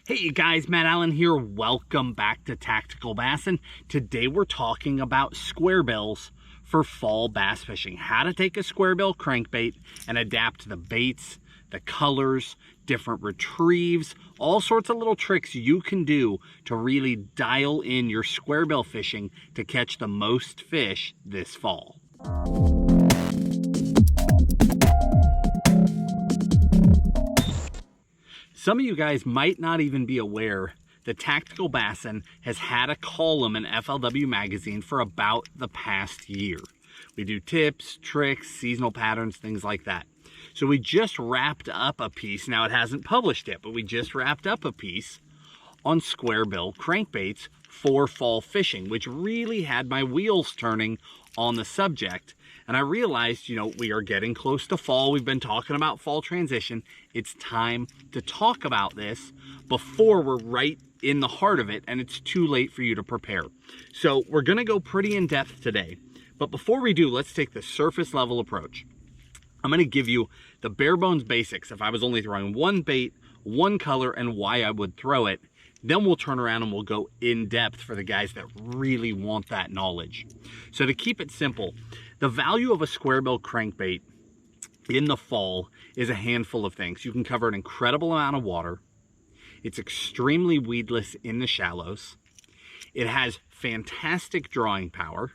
Hey you guys, Matt Allen here. Welcome back to Tactical Bassin. Today we're talking about square bills for fall bass fishing. How to take a square bill crankbait and adapt the baits, the colors, different retrieves, all sorts of little tricks you can do to really dial in your square bill fishing to catch the most fish this fall. Some of you guys might not even be aware that Tactical Bassin has had a column in FLW magazine for about the past year. We do tips, tricks, seasonal patterns, things like that. So we just wrapped up a piece. Now it hasn't published yet, but we just wrapped up a piece on Squarebill Crankbaits for fall fishing, which really had my wheels turning on the subject. And I realized, we are getting close to fall. We've been talking about fall transition. It's time to talk about this before we're right in the heart of it and it's too late for you to prepare. So we're gonna go pretty in depth today. But before we do, let's take the surface level approach. I'm gonna give you the bare bones basics. If I was only throwing one bait, one color, and why I would throw it, then we'll turn around and we'll go in depth for the guys that really want that knowledge. So to keep it simple, the value of a squarebill crankbait in the fall is a handful of things. You can cover an incredible amount of water. It's extremely weedless in the shallows. It has fantastic drawing power.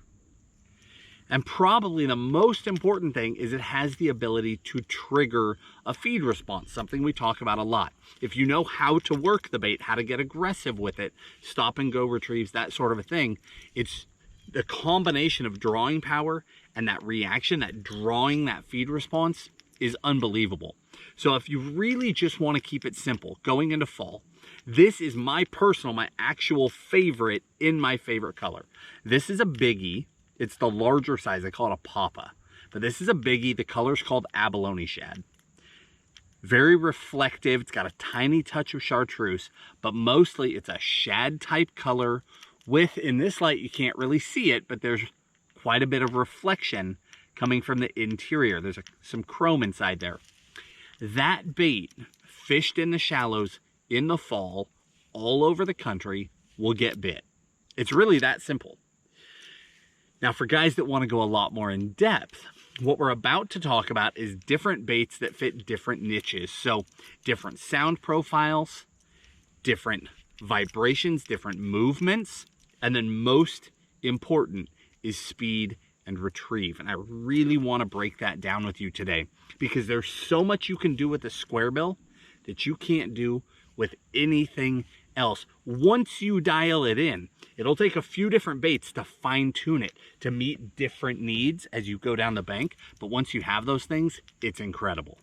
And probably the most important thing is it has the ability to trigger a feed response, something we talk about a lot. If you know how to work the bait, how to get aggressive with it, stop and go retrieves, that sort of a thing, it's the combination of drawing power and that reaction, that drawing that feed response is unbelievable. So if you really just want to keep it simple going into fall, this is my actual favorite in my favorite color. This is a biggie. It's the larger size. I call it a papa. But this is a biggie. The color's called abalone shad. Very reflective. It's got a tiny touch of chartreuse, but mostly it's a shad type color with, in this light, you can't really see it, but there's quite a bit of reflection coming from the interior. There's some chrome inside there. That bait, fished in the shallows in the fall, all over the country, will get bit. It's really that simple. Now, for guys that want to go a lot more in depth, what we're about to talk about is different baits that fit different niches. So different sound profiles, different vibrations, different movements, and then most important is speed and retrieve. And I really want to break that down with you today because there's so much you can do with the square bill that you can't do with anything else. Once you dial it in, it'll take a few different baits to fine tune it to meet different needs as you go down the bank. But once you have those things, it's incredible.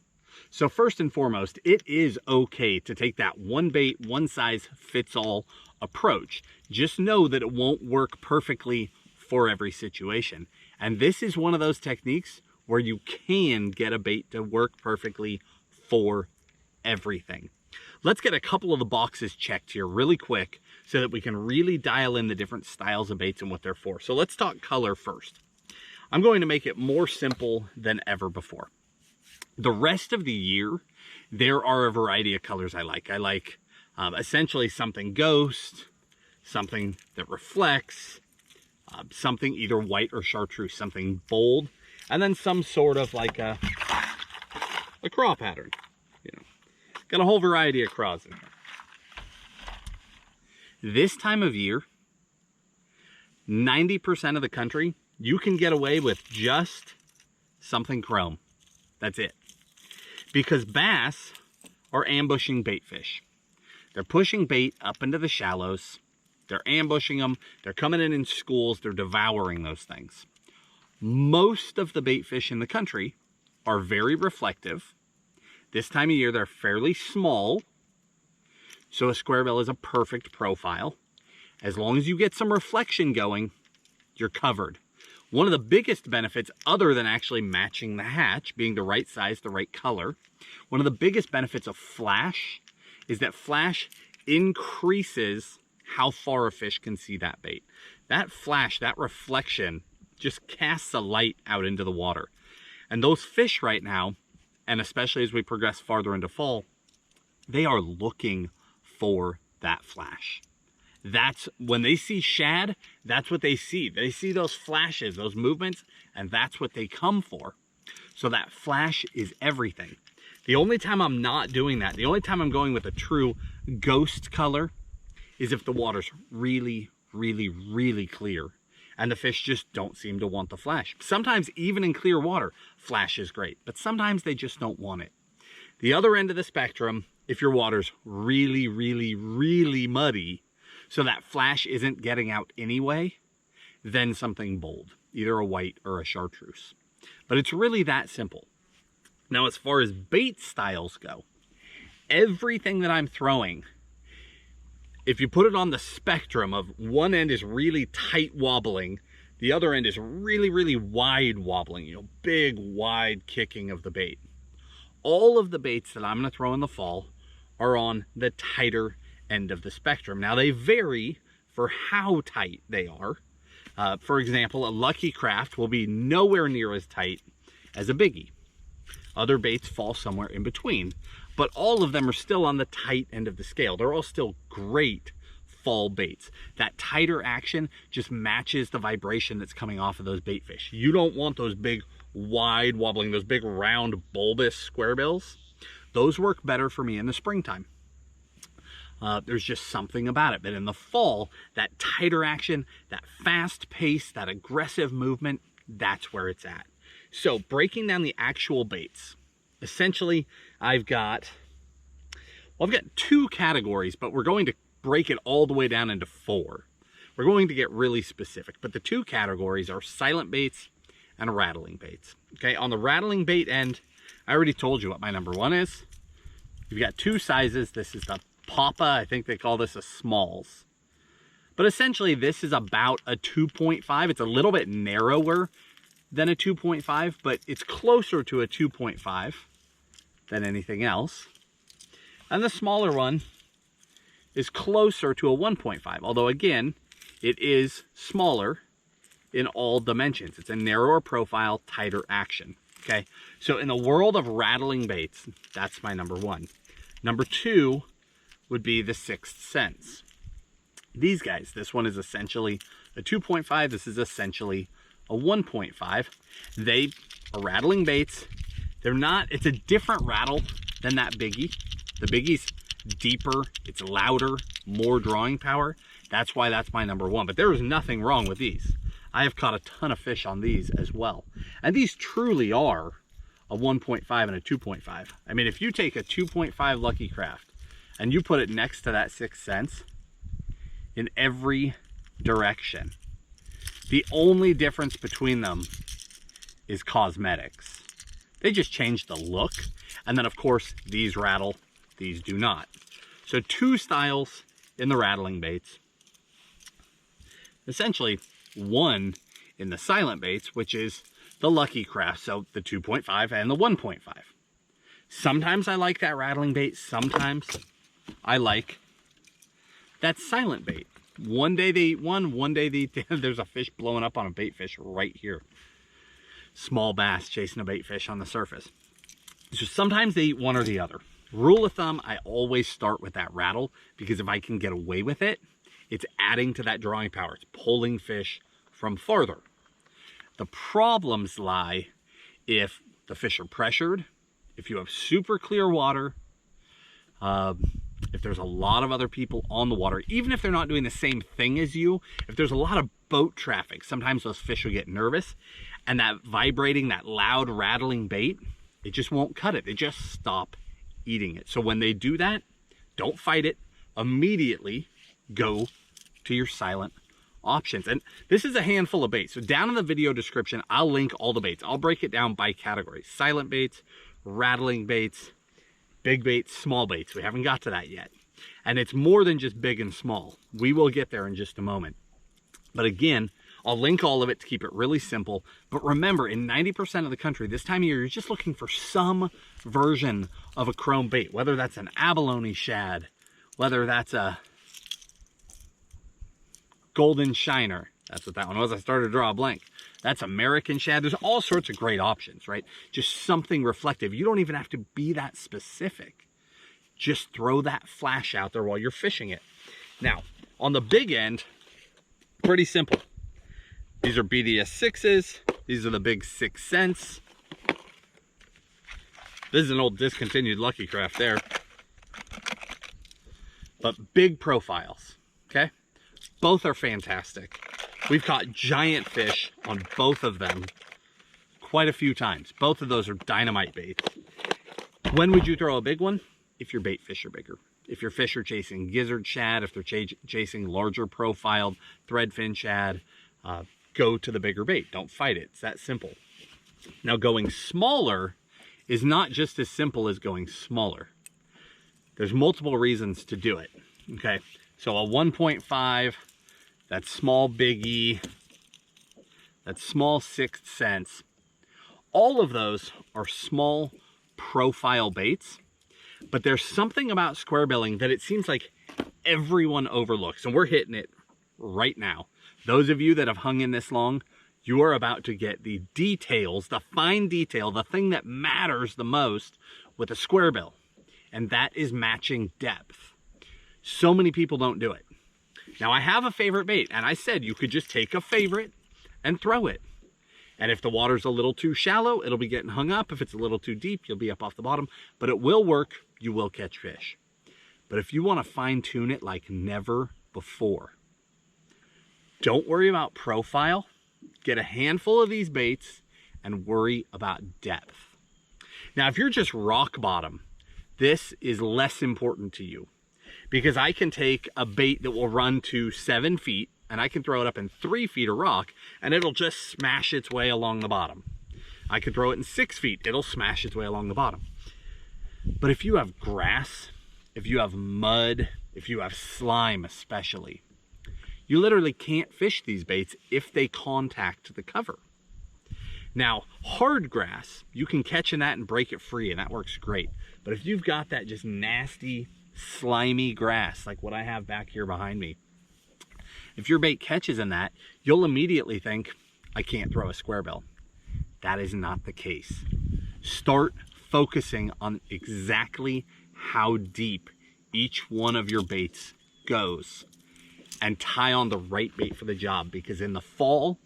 So first and foremost, it is okay to take that one bait, one size fits all approach. Just know that it won't work perfectly for every situation. And this is one of those techniques where you can get a bait to work perfectly for everything. Let's get a couple of the boxes checked here really quick so that we can really dial in the different styles of baits and what they're for. So let's talk color first. I'm going to make it more simple than ever before. The rest of the year, there are a variety of colors I like. I like essentially something ghost, something that reflects, something either white or chartreuse, something bold, and then some sort of like a craw pattern. Got a whole variety of craws in here. This time of year, 90% of the country, you can get away with just something chrome. That's it. Because bass are ambushing bait fish. They're pushing bait up into the shallows. They're ambushing them. They're coming in schools. They're devouring those things. Most of the bait fish in the country are very reflective. This time of year, they're fairly small. So a square bill is a perfect profile. As long as you get some reflection going, you're covered. One of the biggest benefits, other than actually matching the hatch, being the right size, the right color, one of the biggest benefits of flash is that flash increases how far a fish can see that bait. That flash, that reflection, just casts a light out into the water. And those fish right now, and especially as we progress farther into fall, they are looking for that flash. That's when they see shad, that's what they see. They see those flashes, those movements, and that's what they come for. So that flash is everything. The only time I'm not doing that, the only time I'm going with a true ghost color is if the water's really, really, really clear and the fish just don't seem to want the flash. Sometimes even in clear water, flash is great, but sometimes they just don't want it. The other end of the spectrum, if your water's really, really, really muddy, so that flash isn't getting out anyway, then something bold, either a white or a chartreuse. But it's really that simple. Now, as far as bait styles go, everything that I'm throwing, if you put it on the spectrum of one end is really tight wobbling, the other end is really, really wide wobbling, you know, big, wide kicking of the bait. All of the baits that I'm going to throw in the fall are on the tighter end of the spectrum. Now, they vary for how tight they are. For example, a Lucky Craft will be nowhere near as tight as a Biggie. Other baits fall somewhere in between, but all of them are still on the tight end of the scale. They're all still great fall baits. That tighter action just matches the vibration that's coming off of those bait fish. You don't want those big, wide wobbling, those big, round, bulbous square bills. Those work better for me in the springtime. There's just something about it. But in the fall, that tighter action, that fast pace, that aggressive movement, that's where it's at. So breaking down the actual baits, essentially I've got two categories, but we're going to break it all the way down into 4. We're going to get really specific, but the 2 categories are silent baits and rattling baits. Okay, on the rattling bait end, I already told you what my number 1 is. You've got 2 sizes. This is the Papa, I think they call this a smalls. But essentially this is about a 2.5. It's a little bit narrower than a 2.5, but it's closer to a 2.5 than anything else. And the smaller one is closer to a 1.5, although again, it is smaller in all dimensions. It's a narrower profile, tighter action. Okay, so in the world of rattling baits, that's my number 1. Number 2 would be the Sixth Sense. These guys, this one is essentially a 2.5. This is essentially a 1.5. They are rattling baits. They're not, it's a different rattle than that Biggie. The Biggie's deeper, it's louder, more drawing power. That's why that's my number 1. But there is nothing wrong with these. I have caught a ton of fish on these as well. And these truly are a 1.5 and a 2.5. I mean, if you take a 2.5 Lucky Craft and you put it next to that Sixth Sense in every direction, the only difference between them is cosmetics. They just change the look. And then of course, these rattle, these do not. So 2 styles in the rattling baits. Essentially 1 in the silent baits, which is the Lucky Craft, so the 2.5 and the 1.5. Sometimes I like that rattling bait, sometimes I like that silent bait. One day they eat one day they eat there's a fish blowing up on a bait fish right here. Small bass chasing a bait fish on the surface. So sometimes they eat one or the other. Rule of thumb, I always start with that rattle, because if I can get away with it, it's adding to that drawing power. It's pulling fish from farther. The problems lie if the fish are pressured, if you have super clear water, if there's a lot of other people on the water, even if they're not doing the same thing as you, if there's a lot of boat traffic, sometimes those fish will get nervous, and that vibrating, that loud rattling bait, it just won't cut it. They just stop eating it. So when they do that, don't fight it. Immediately go to your silent options. And this is a handful of baits. So down in the video description, I'll link all the baits. I'll break it down by category. Silent baits, rattling baits, big baits, small baits. We haven't got to that yet. And it's more than just big and small. We will get there in just a moment. But again, I'll link all of it to keep it really simple. But remember, in 90% of the country, this time of year, you're just looking for some version of a chrome bait, whether that's an abalone shad, whether that's a golden shiner. That's what that one was. I started to draw a blank. That's American shad. There's all sorts of great options, right? Just something reflective. You don't even have to be that specific. just throw that flash out there while you're fishing it. Now, on the big end, pretty simple. These are BDS 6s. These are the big 6 cents. This is an old discontinued Lucky Craft there. But big profiles, okay? Both are fantastic. We've caught giant fish on both of them quite a few times. Both of those are dynamite baits. When would you throw a big one? If your bait fish are bigger. If your fish are chasing gizzard shad, if they're chasing larger profiled threadfin shad, go to the bigger bait. Don't fight it. It's that simple. Now, going smaller is not just as simple as going smaller. There's multiple reasons to do it, okay? So a 1.5, that small biggie, that small 6th sense, all of those are small profile baits, but there's something about square billing that it seems like everyone overlooks, and we're hitting it right now. Those of you that have hung in this long, you are about to get the details, the fine detail, the thing that matters the most with a square bill, and that is matching depth. So many people don't do it. Now, I have a favorite bait, and I said you could just take a favorite and throw it. And if the water's a little too shallow, it'll be getting hung up. If it's a little too deep, you'll be up off the bottom, but it will work. You will catch fish. But if you want to fine tune it like never before, don't worry about profile. Get a handful of these baits and worry about depth. Now, if you're just rock bottom, this is less important to you, because I can take a bait that will run to 7 feet and I can throw it up in 3 feet of rock and it'll just smash its way along the bottom. I could throw it in 6 feet, it'll smash its way along the bottom. But if you have grass, if you have mud, if you have slime especially, you literally can't fish these baits if they contact the cover. Now, hard grass, you can catch in that and break it free, and that works great. But if you've got that just nasty, slimy grass, like what I have back here behind me, if your bait catches in that, you'll immediately think, I can't throw a square bill. That is not the case. Start focusing on exactly how deep each one of your baits goes, and tie on the right bait for the job, because in the fall,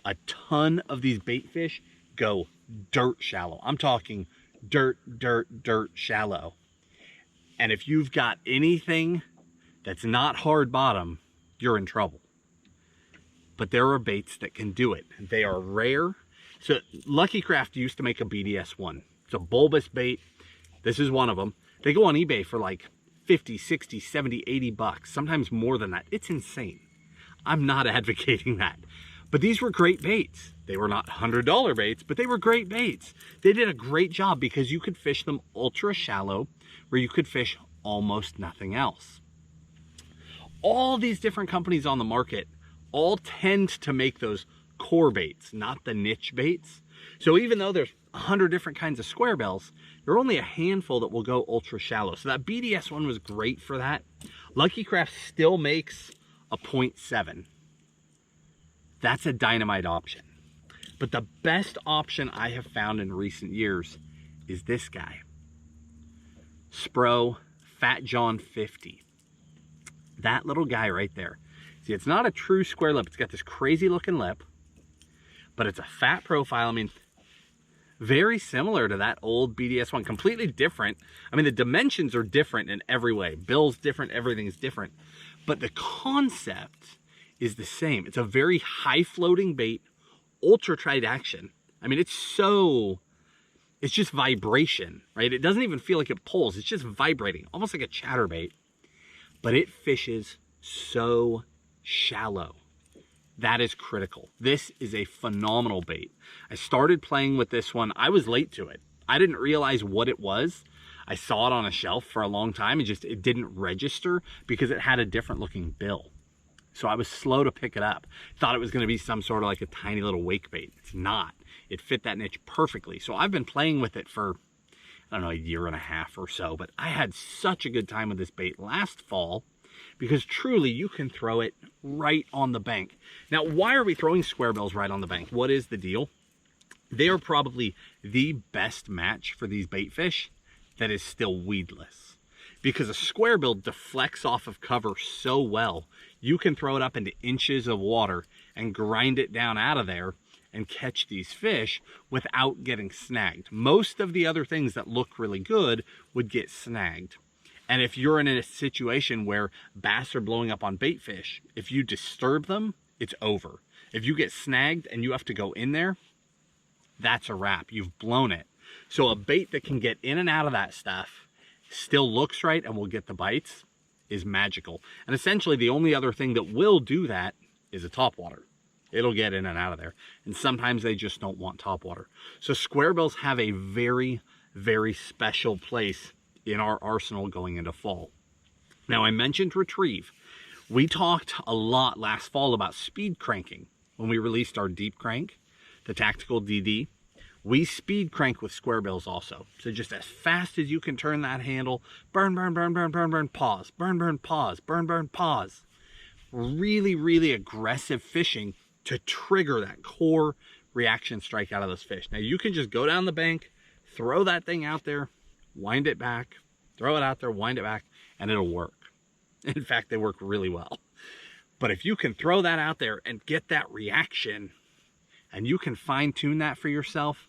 a ton of these bait fish go dirt shallow. I'm talking dirt shallow. And if you've got anything that's not hard bottom, you're in trouble. But there are baits that can do it. They are rare. So Lucky Craft used to make a BDS one. It's a bulbous bait. This is one of them. They go on eBay for like 50, 60, 70, 80 bucks, sometimes more than that. It's insane. I'm not advocating that. But these were great baits. They were not $100 baits, but they were great baits. They did a great job because you could fish them ultra shallow, where you could fish almost nothing else. All these different companies on the market all tend to make those core baits, not the niche baits. So even though there's 100 different kinds of square bills, there are only a handful that will go ultra shallow. So that BDS one was great for that. Lucky Craft still makes a 0.7. That's a dynamite option. But the best option I have found in recent years is this guy. Spro Fat John 50. That little guy right there. See, it's not a true square lip. It's got this crazy looking lip, but it's a fat profile. I mean, very similar to that old BDS one, completely different. I mean, the dimensions are different in every way. Bill's different, everything's different. But the concept is the same. It's a very high floating bait, ultra tight action. I mean, it's just vibration, right? It doesn't even feel like it pulls. It's just vibrating, almost like a chatterbait. But it fishes so shallow. That is critical. This is a phenomenal bait. I started playing with this one. I was late to it. I didn't realize what it was. I saw it on a shelf for a long time. It didn't register because it had a different looking bill. So I was slow to pick it up. Thought it was going to be some sort of like a tiny little wake bait. It's not. It fit that niche perfectly. So I've been playing with it for, I don't know, a year and a half or so. But I had such a good time with this bait last fall, because truly you can throw it right on the bank. Now, why are we throwing square bills right on the bank? What is the deal? They are probably the best match for these bait fish that is still weedless. because a squarebill deflects off of cover so well, you can throw it up into inches of water and grind it down out of there and catch these fish without getting snagged. Most of the other things that look really good would get snagged. And if you're in a situation where bass are blowing up on bait fish, if you disturb them, it's over. If you get snagged and you have to go in there, that's a wrap. You've blown it. So a bait that can get in and out of that stuff, still looks right and will get the bites, is magical. And essentially the only other thing that will do that is a topwater. It'll get in and out of there. And sometimes they just don't want topwater. So squarebills have a very, very special place in our arsenal going into fall. Now, I mentioned retrieve. We talked a lot last fall about speed cranking when we released our deep crank, the Tactical DD. We speed crank with squarebills also. So just as fast as you can turn that handle, burn, burn, burn, burn, burn, burn, pause, burn, burn, pause, burn, burn, pause. Really, really aggressive fishing to trigger that core reaction strike out of those fish. Now you can just go down the bank, throw that thing out there, wind it back, throw it out there, wind it back, and it'll work. In fact, they work really well. But if you can throw that out there and get that reaction, and you can fine tune that for yourself,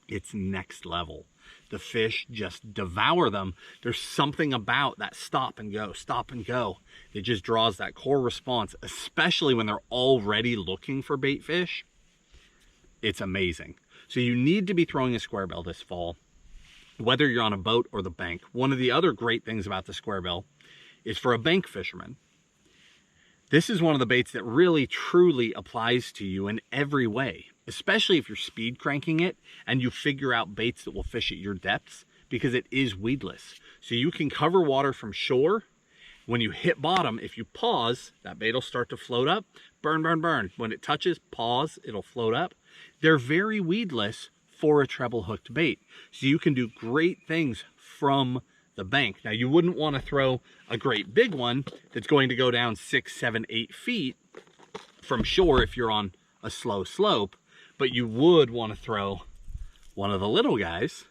it's next level. The fish just devour them. There's something about that stop and go. It just draws that core response, especially when they're already looking for bait fish. It's amazing. So you need to be throwing a squarebill this fall, whether you're on a boat or the bank. One of the other great things about the squarebill is for a bank fisherman. This is one of the baits that really truly applies to you in every way, especially if you're speed cranking it and you figure out baits that will fish at your depths, because it is weedless. So you can cover water from shore. When you hit bottom, if you pause, that bait will start to float up. Burn, burn, burn. When it touches, pause, it'll float up. They're very weedless for a treble hooked bait. So you can do great things from the bank. Now, you wouldn't want to throw a great big one that's going to go down 6, 7, 8 feet from shore if you're on a slow slope, but you would want to throw one of the little guys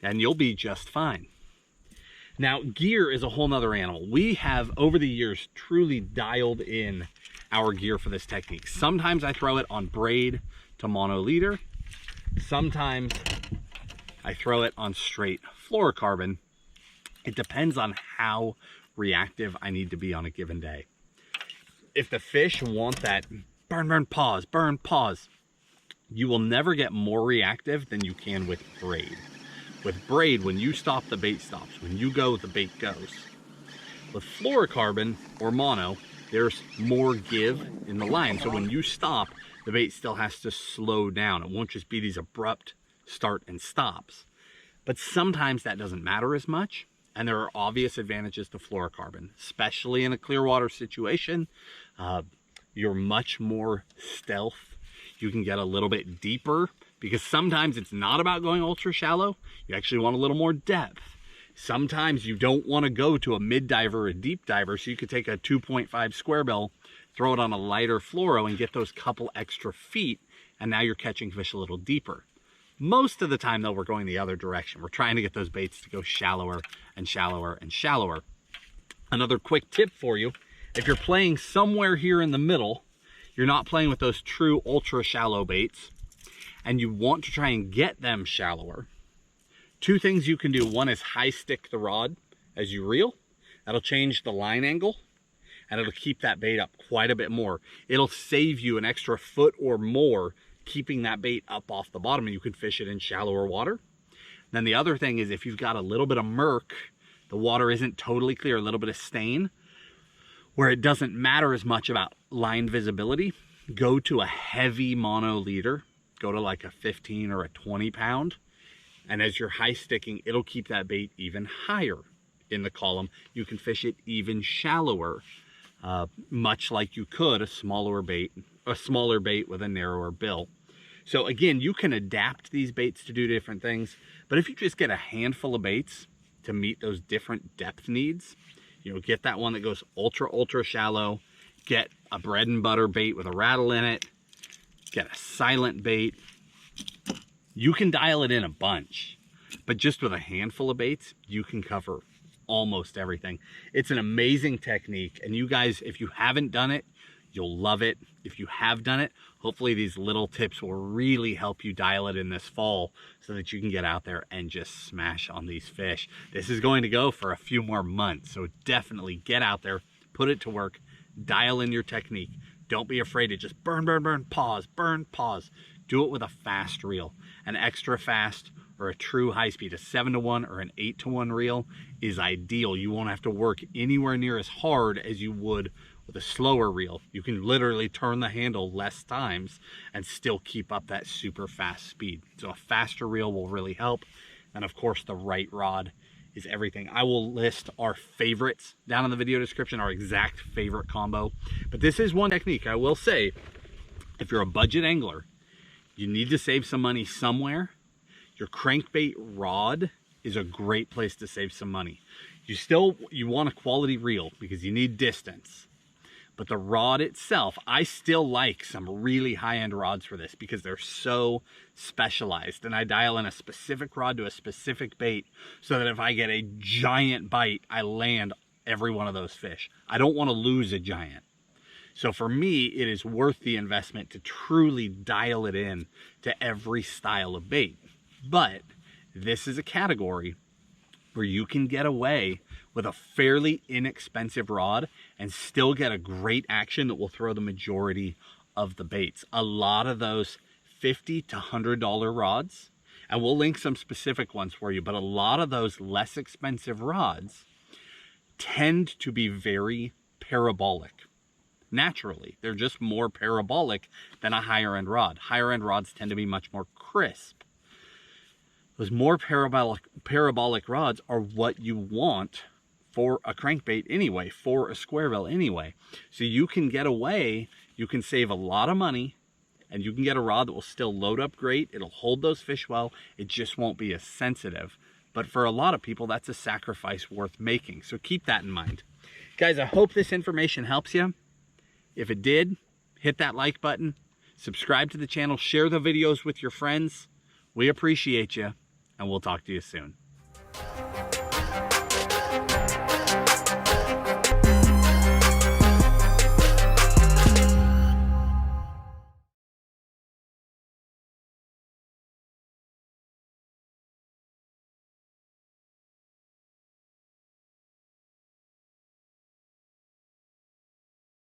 and you'll be just fine. Now, gear is a whole nother animal. We have, over the years, truly dialed in our gear for this technique. Sometimes I throw it on braid to mono leader. Sometimes I throw it on straight fluorocarbon. It depends on how reactive I need to be on a given day. If the fish want that burn, burn, pause, you will never get more reactive than you can with braid. With braid, when you stop, the bait stops. When you go, the bait goes. With fluorocarbon or mono, there's more give in the line. So when you stop, the bait still has to slow down. It won't just be these abrupt start and stops. But sometimes that doesn't matter as much. And there are obvious advantages to fluorocarbon, especially in a clear water situation. You're much more stealth. You can get a little bit deeper because sometimes it's not about going ultra shallow. You actually want a little more depth. Sometimes you don't want to go to a mid diver or a deep diver, so you could take a 2.5 squarebill, throw it on a lighter fluoro and get those couple extra feet, and now you're catching fish a little deeper. Most of the time, though, we're going the other direction. We're trying to get those baits to go shallower and shallower and shallower. Another quick tip for you, if you're playing somewhere here in the middle, you're not playing with those true ultra shallow baits, and you want to try and get them shallower, two things you can do. One is high stick the rod as you reel. That'll change the line angle, and it'll keep that bait up quite a bit more. It'll save you an extra foot or more keeping that bait up off the bottom, and you can fish it in shallower water. Then the other thing is, if you've got a little bit of murk, the water isn't totally clear, a little bit of stain, where it doesn't matter as much about line visibility, go to a heavy mono leader, go to like a 15 or a 20 pound, and as you're high sticking, it'll keep that bait even higher in the column. You can fish it even shallower, much like you could a smaller bait with a narrower bill. So again, you can adapt these baits to do different things, but if you just get a handful of baits to meet those different depth needs, you know, get that one that goes ultra shallow, get a bread and butter bait with a rattle in it, get a silent bait. You can dial it in a bunch, but just with a handful of baits, you can cover almost everything. It's an amazing technique, and you guys, if you haven't done it, you'll love it. If you have done it, hopefully these little tips will really help you dial it in this fall so that you can get out there and just smash on these fish. This is going to go for a few more months, so definitely get out there, put it to work, dial in your technique. Don't be afraid to just burn, pause, burn, pause. Do it with a fast reel. An extra fast or a true high speed, a 7-to-1 or an 8-to-1 reel is ideal. You won't have to work anywhere near as hard as you would with a slower reel. You can literally turn the handle less times and still keep up that super fast speed. So a faster reel will really help. And of course, the right rod is everything. I will list our favorites down in the video description, our exact favorite combo. But this is one technique I will say, if you're a budget angler, you need to save some money somewhere. Your crankbait rod is a great place to save some money. You want a quality reel because you need distance. But the rod itself, I still like some really high-end rods for this because they're so specialized. And I dial in a specific rod to a specific bait so that if I get a giant bite, I land every one of those fish. I don't want to lose a giant. So for me, it is worth the investment to truly dial it in to every style of bait. But this is a category where you can get away with a fairly inexpensive rod and still get a great action that will throw the majority of the baits. A lot of those $50 to $100 rods, and we'll link some specific ones for you, but a lot of those less expensive rods tend to be very parabolic. Naturally, they're just more parabolic than a higher end rod. Higher end rods tend to be much more crisp. Those more parabolic rods are what you want for a crankbait anyway, for a squarebill anyway. So you can get away, you can save a lot of money, and you can get a rod that will still load up great. It'll hold those fish well. It just won't be as sensitive. But for a lot of people, that's a sacrifice worth making. So keep that in mind. Guys, I hope this information helps you. If it did, hit that like button, subscribe to the channel, share the videos with your friends. We appreciate you, and we'll talk to you soon.